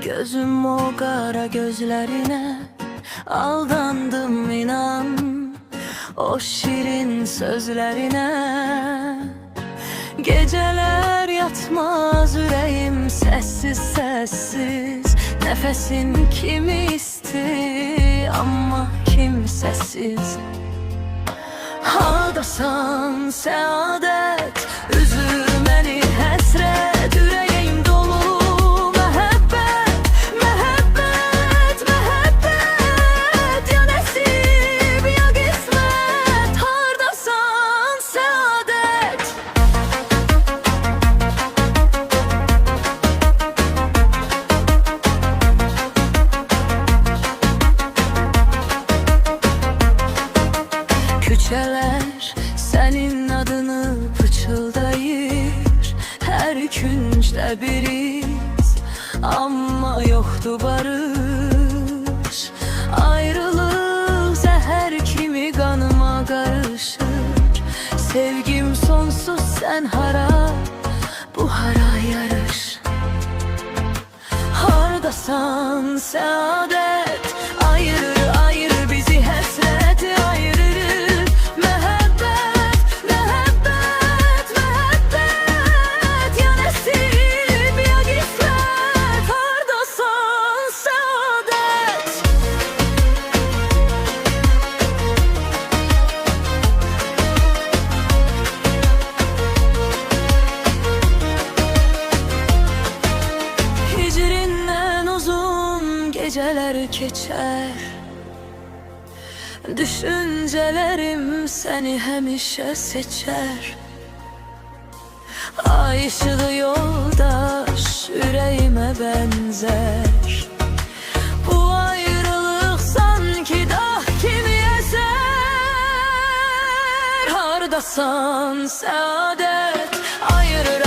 Gözüm o kara gözlerine aldandım inan, o şirin sözlerine. Geceler yatmaz yüreğim sessiz sessiz, nefesin kimi isti ama kimsesiz. Hardasan saadet, üzür məni həsrət, ürəyim dolu məhəbbət, məhəbbət, məhəbbət. Ya nəsib ya qismət, hardasan səadət. Küçələr sənin adını pıçıldayır, hər küncdə bir iz, amma yoxdur barış. Ayrılıq zəhər kimi qanıma qarışır, sevgim sonsuz sən hara, bu hara yarış. Hardasan səadət, ayırır ayırır bizi həsrət, ayırır məhəbbət, məhəbbət, məhəbbət. Ya nəsib ya qismət, hardasan səadət. Hicrindən uzun geceler keçər, düşüncelerim seni həmişə seçər. Ay ışığı yoldaş ürəyimə bənzər, bu ayrılıq sanki dağ kimi eser. Hardasan səadət, ayırır